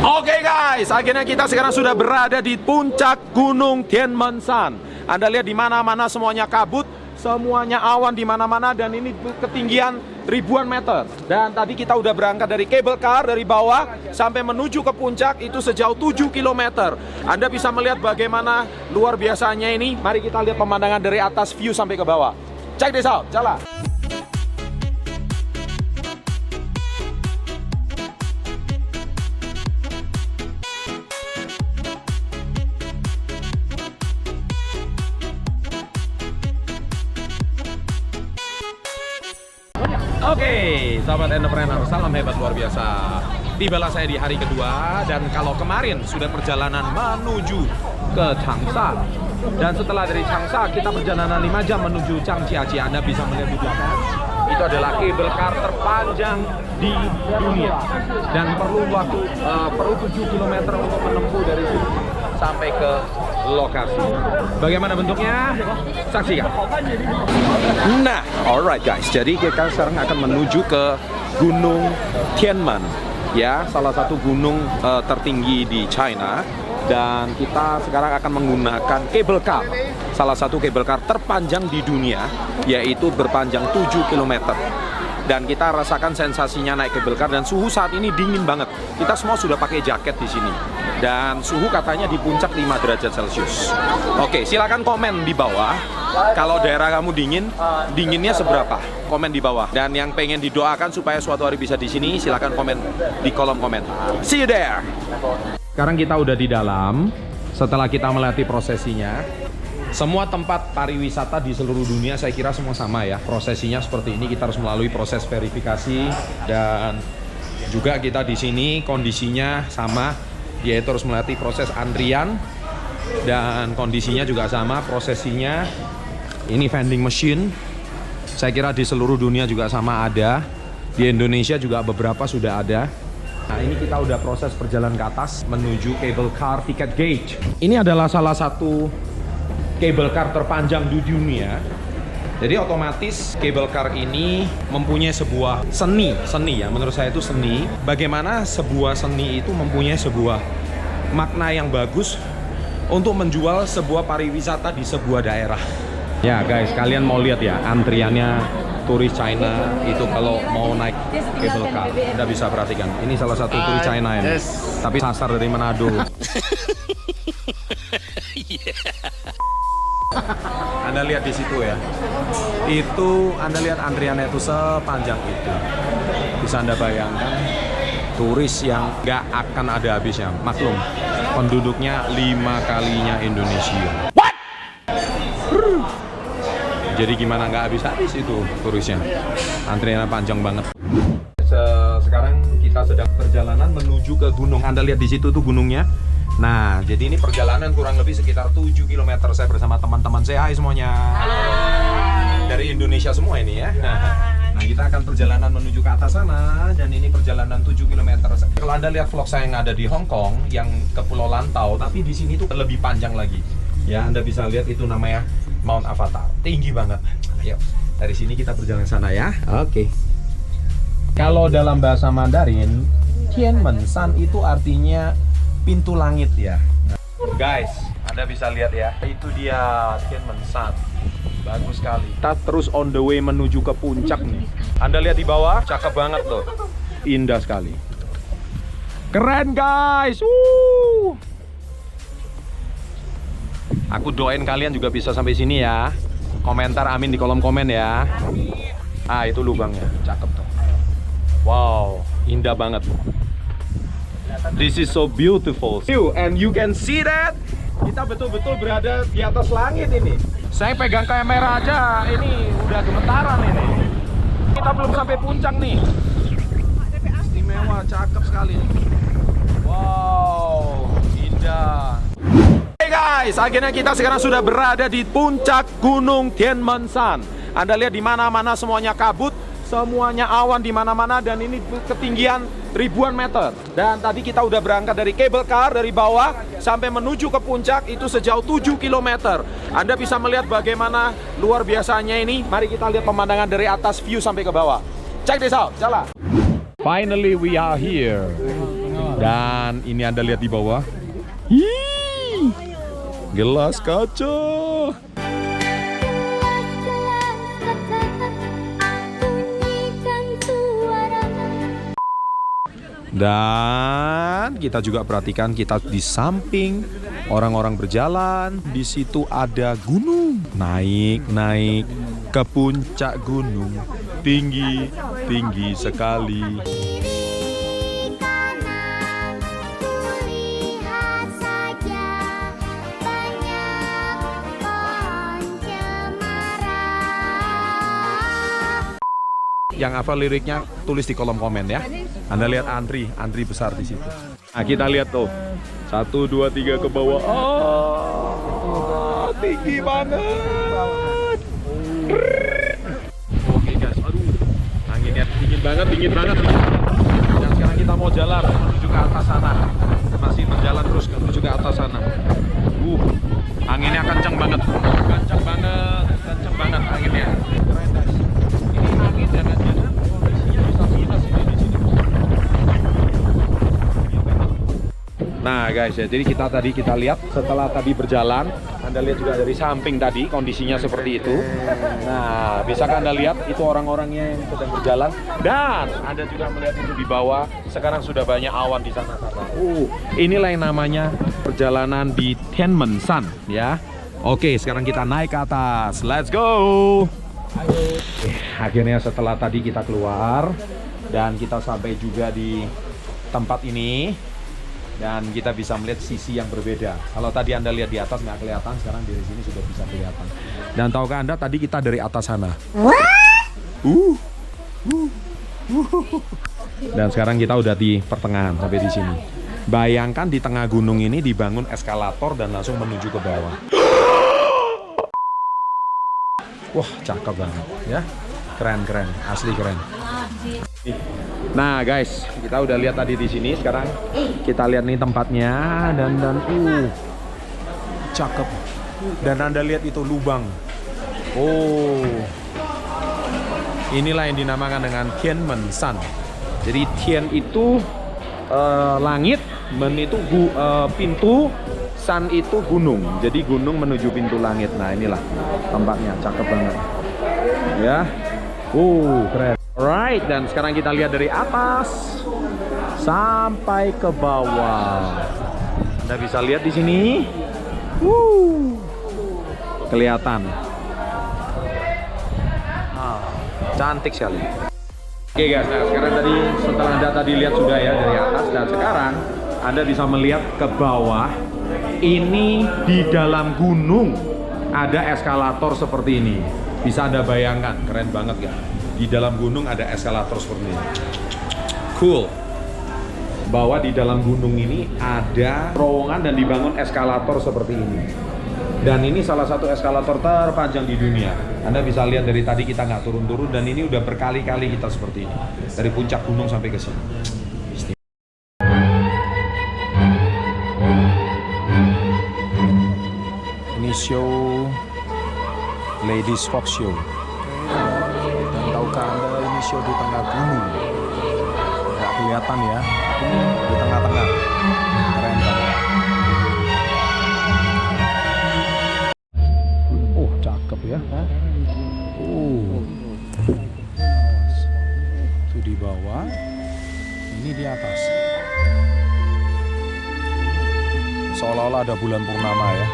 Oke guys, akhirnya kita sekarang sudah berada di puncak Gunung Tianmensan. Anda lihat di mana-mana semuanya kabut, semuanya awan di mana-mana, dan ini ketinggian ribuan meter. Dan tadi kita udah berangkat dari cable car dari bawah sampai menuju ke puncak itu sejauh 7 km. Anda bisa melihat bagaimana luar biasanya ini. Mari kita lihat pemandangan dari atas, view sampai ke bawah. Check this out, jalan. Oke, sahabat entrepreneur, salam hebat luar biasa. Tibalah saya di hari kedua, dan kalau kemarin sudah perjalanan menuju ke Changsha, dan setelah dari Changsha kita perjalanan 5 jam menuju Changjiajie. Anda bisa melihat di belakang, itu adalah cable car terpanjang di dunia, dan perlu 7 km untuk menempuh dari sini sampai ke lokasi. Bagaimana bentuknya? Saksikan. Nah, alright guys, jadi kita sekarang akan menuju ke Gunung Tianmen, ya, salah satu gunung tertinggi di China. Dan kita sekarang akan menggunakan cable car, salah satu cable car terpanjang di dunia, yaitu berpanjang 7 km. Dan kita rasakan sensasinya naik cable car, dan suhu saat ini dingin banget. Kita semua sudah pakai jaket di sini. Dan suhu katanya di puncak 5 derajat Celcius. Oke, silakan komen di bawah. Kalau daerah kamu dingin, dinginnya seberapa? Komen di bawah. Dan yang pengen didoakan supaya suatu hari bisa di sini, silakan komen di kolom komentar. See you there. Sekarang kita udah di dalam. Setelah kita melatih prosesinya, semua tempat pariwisata di seluruh dunia saya kira semua sama ya. Prosesinya seperti ini, kita harus melalui proses verifikasi, dan juga kita di sini kondisinya sama, yaitu harus melatih proses antrian, dan kondisinya juga sama prosesinya. Ini vending machine, saya kira di seluruh dunia juga sama ada. Di Indonesia juga beberapa sudah ada. Nah, ini kita udah proses perjalanan ke atas menuju cable car ticket gate. Ini adalah salah satu cable car terpanjang di dunia. Jadi otomatis cable car ini mempunyai sebuah seni ya, menurut saya itu seni. Bagaimana sebuah seni itu mempunyai sebuah makna yang bagus untuk menjual sebuah pariwisata di sebuah daerah. Ya guys, kalian mau lihat ya antriannya turis China itu kalau mau naik cable car. Anda bisa perhatikan, ini salah satu turis China ini, tapi sasar dari Manado. Anda lihat di situ ya, itu Anda lihat antriannya itu sepanjang itu. Bisa Anda bayangkan, turis yang nggak akan ada habisnya. Maklum, penduduknya 5 kalinya Indonesia. What? Jadi gimana nggak habis-habis itu turisnya, antriannya panjang banget. Sekarang kita sedang perjalanan menuju ke gunung. Anda lihat di situ tuh gunungnya. Nah, jadi ini perjalanan kurang lebih sekitar 7 km. Saya bersama teman-teman saya. Hai semuanya. Halo. Dari Indonesia semua ini ya. Nah, kita akan perjalanan menuju ke atas sana, dan ini perjalanan 7 km. Kalau Anda lihat vlog saya yang ada di Hong Kong yang ke Pulau Lantau, tapi di sini tuh lebih panjang lagi. Ya, Anda bisa lihat itu namanya Mount Avatar. Tinggi banget. Ayo, dari sini kita berjalan sana ya. Oke. Kalau dalam bahasa Mandarin, Tianmensan itu artinya pintu langit ya. Guys, Anda bisa lihat ya, itu dia Tianmensan. Bagus sekali. Kita terus on the way menuju ke puncak nih. Anda lihat di bawah, cakep banget loh. Indah sekali. Keren guys. Aku doain kalian juga bisa sampai sini ya. Komentar amin di kolom komen ya. Ah, itu lubangnya, cakep tuh. Wow, indah banget. This is so beautiful. And you can see that kita betul-betul berada di atas langit ini. Saya pegang kamera aja, ini udah gemetaran ini. Kita belum sampai puncak nih. Istimewa, cakep sekali. Wow, indah. Hey guys, akhirnya kita sekarang sudah berada di puncak Gunung Tianmensan. Anda lihat di mana-mana semuanya kabut, semuanya awan di mana-mana, dan ini ketinggian ribuan meter. Dan tadi kita udah berangkat dari cable car dari bawah sampai menuju ke puncak itu sejauh 7 km. Anda bisa melihat bagaimana luar biasanya ini. Mari kita lihat pemandangan dari atas, view sampai ke bawah. Check this out, jalan. Finally we are here. Dan ini Anda lihat di bawah. Hii, gelas kaca. Dan kita juga perhatikan kita di samping orang-orang berjalan. Di situ ada gunung. Naik ke puncak gunung. Tinggi sekali. Yang hafal liriknya tulis di kolom komen ya. Anda lihat antri besar di situ. Nah, kita lihat tuh. 1, 2, 3 ke bawah. Oh, tinggi banget. Oke guys, aduh. Anginnya dingin banget. Dan sekarang kita mau jalan menuju ke atas sana. Masih berjalan terus menuju ke atas sana. Anginnya kencang banget anginnya. Keren guys. Ini angin jangan-jangan kondisinya bisa minus ini di sini. Nah guys ya, jadi kita lihat setelah tadi berjalan, Anda lihat juga dari samping tadi kondisinya seperti itu. Nah, bisakah Anda lihat itu orang-orangnya yang sedang berjalan? Dan Anda juga melihat itu di bawah, sekarang sudah banyak awan di sana-sana. Inilah yang namanya perjalanan di Tianmensan ya. Oke, sekarang kita naik ke atas. Let's go. Akhirnya setelah tadi kita keluar dan kita sampai juga di tempat ini. Dan kita bisa melihat sisi yang berbeda. Kalau tadi Anda lihat di atas nggak kelihatan, sekarang dari sini sudah bisa kelihatan. Dan tahukah Anda tadi kita dari atas sana? Dan sekarang kita udah di pertengahan sampai di sini. Bayangkan di tengah gunung ini dibangun eskalator dan langsung menuju ke bawah. Wah, cakep banget ya. Keren, asli keren. Nah guys, kita udah lihat tadi di sini. Sekarang kita lihat nih tempatnya dan cakep. Dan Anda lihat itu lubang. Inilah yang dinamakan dengan Tianmensan. Jadi Tian itu langit, Men itu pintu, San itu gunung. Jadi gunung menuju pintu langit. Nah inilah tempatnya, cakep banget. Ya, keren. Alright, dan sekarang kita lihat dari atas sampai ke bawah. Anda bisa lihat di sini. Kelihatan. Cantik sekali. Oke guys, nah sekarang tadi setelah Anda tadi lihat sudah ya dari atas, dan sekarang Anda bisa melihat ke bawah. Ini di dalam gunung ada eskalator seperti ini. Bisa Anda bayangkan, keren banget ya. Di dalam gunung ada eskalator seperti ini. Cool. Bahwa di dalam gunung ini ada terowongan dan dibangun eskalator seperti ini. Dan ini salah satu eskalator terpanjang di dunia. Anda bisa lihat dari tadi kita nggak turun-turun, dan ini udah berkali-kali kita seperti ini. Dari puncak gunung sampai ke sini. Ini show Ladies Fox Show. Dan tahukah Anda ini show di tengah gunung? Nggak kelihatan ya, ini di tengah-tengah. Keren banget. Cakep ya. Itu di bawah, ini di atas. Seolah-olah ada bulan purnama ya.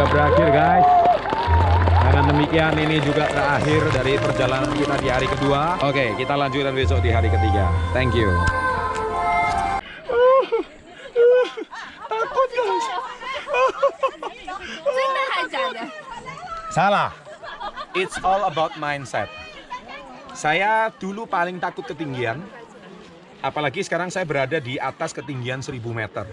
Berakhir guys. Dengan demikian ini juga terakhir dari perjalanan kita di hari kedua. Oke, kita lanjutkan besok di hari ketiga. Thank you. Takut guys. Salah. It's all about mindset. Saya dulu paling takut ketinggian. Apalagi sekarang saya berada di atas ketinggian 1000 meter.